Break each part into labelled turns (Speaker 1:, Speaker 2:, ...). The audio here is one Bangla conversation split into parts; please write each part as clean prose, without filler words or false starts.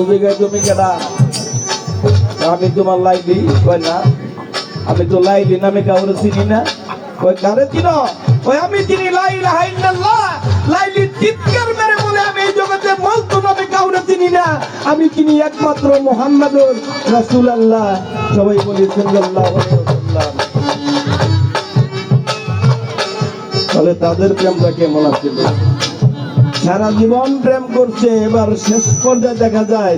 Speaker 1: জায়গায় তুমি কেডা? আমি তোমার লাইলি। কয় না, আমি তো লাইলি নামে কাউরে চিনি না। কয় কারে চিনো? কয় আমি চিনি লা ইলাহা ইল্লাল্লাহ। লাইলি চিৎকার মেরে বলে আমি এই জগতে মজনু নামে কাউরে চিনি না, আমি চিনি একমাত্র মুহাম্মাদুর রাসূলুল্লাহ। সবাই বলি সাল্লাল্লাহু আলাইহি ওয়াসাল্লাম। তাহলে তাদের প্রেমটা কেমন আছিল? সারা জীবন প্রেম করছে, এবার শেষ পর্যায়ে দেখা যায়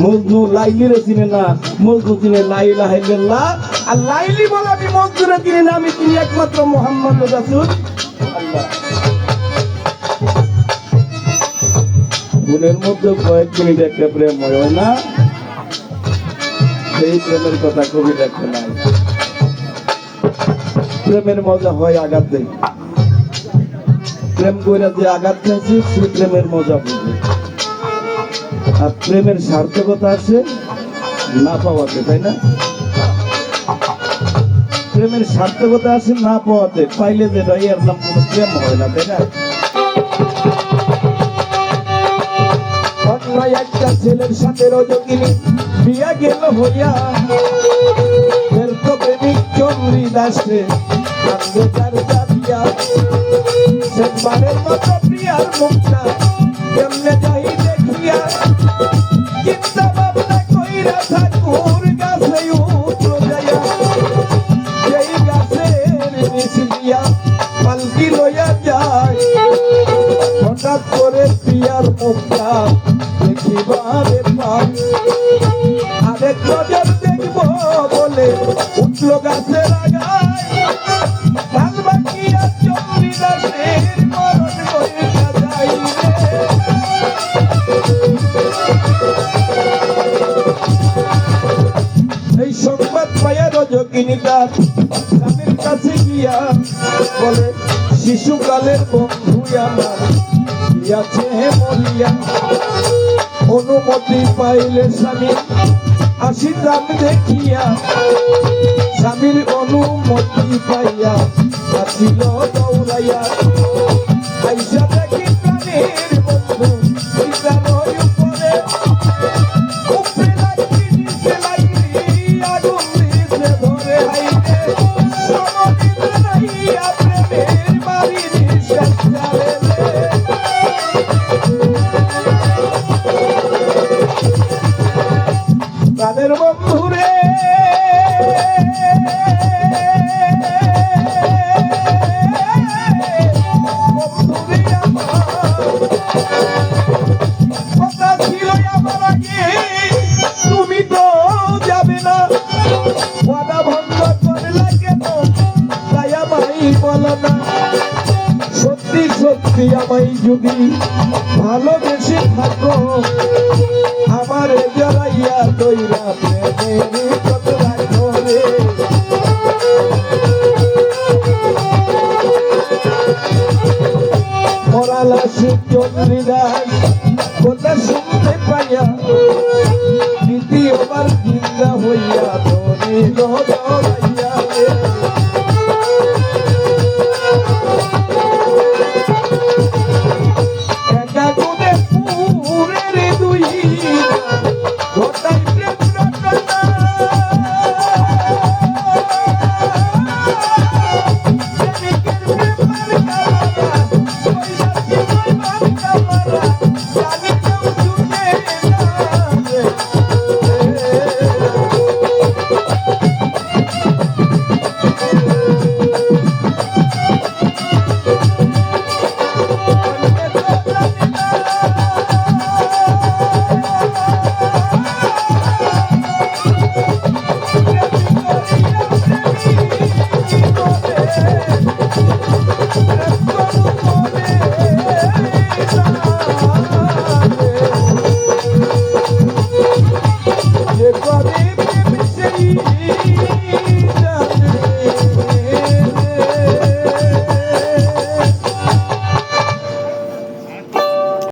Speaker 1: মজনু লাইলিরে চিনে না, মজনু চিনে লা ইলাহা ইল্লাল্লাহ। আর লাইলি বলে আমি মজনুরে চিনি না, আমি চিনি একমাত্র মুহাম্মদুর রাসূলুল্লাহ। গুণের মধ্যে কয়েক মিনিট একটা প্রেম হয় না, সেই প্রেমের কথা কবি দেখে নাই। প্রেমের মজা হয় আঘাত দেয়। প্রেম কইরা যে আঘাত খাইছে সে প্রেমের মজা বুঝে। আর প্রেমের সার্থকতা আছে না পাওয়াতে, তাই না? প্রেমের সার্থকতা আছে না পাওয়াতে, পাইলে যেটা এর নাম কোনো প্রেম হয় না, তাই না? একটা ছেলের সাথে রজকিনী বিয়া গেল হইয়া, প্রেমিক চন্দ্রী দাসে কান্দে তার চাপিয়া। শেষবারের মতো প্রিয়ার মুখটা কেমনে যাই দেখিয়া, চিন্তা ভাবনা কইরা ঠাকুর গাছে উঠলো যাইয়া। সেই গাছের নিচে দিয়া পালকি লইয়া যায়, হঠাৎ করে প্রিয়ার মুখটা দেখিবারে পাই। আরেক নজর দেখব বলে উঠলো গাছের আগায়, ধান বাকিয়া চন্দ্রী দাসের মরণ বইটা যাই রে। এই সংবাদ পাইয়া রজকিনী তার স্বামীর কাছে গিয়া বলে, শিশুকালের বন্ধু আমার গিয়াছে মরিয়া। অনুমতি পাইলে স্বামী আসিতাম দেখিয়া। স্বামীর অনুমতি পাইয়া আসিল দৌড়াইয়া। আইসা দেখি প্রাণের বন্ধু পিতার উপরে, উপরে লাগি নিচে লাগি আগুন দিতে ধরে। হাইরে সমদিন রাইয়া প্রেমের বাড়ি নিঃশ্বাস ছাড়ে রে। প্রাণের বন্ধু রে, কথা ছিল আমার আগে তুমি তো যাবে না, ওয়াদা ভঙ্গ করলা কেন তাই আমায় বলো না। সত্যি সত্যি আমায় যদি ভালোবেসে থাকো, আমার জড়াইয়া তৈরা প্রেমের কত রাখো রে। মরালা চন্দ্রী দাস কথা শুনতে পাইয়া, দ্বিতীয়বার জিন্দা হইয়া ধরে দৌড়াইয়া।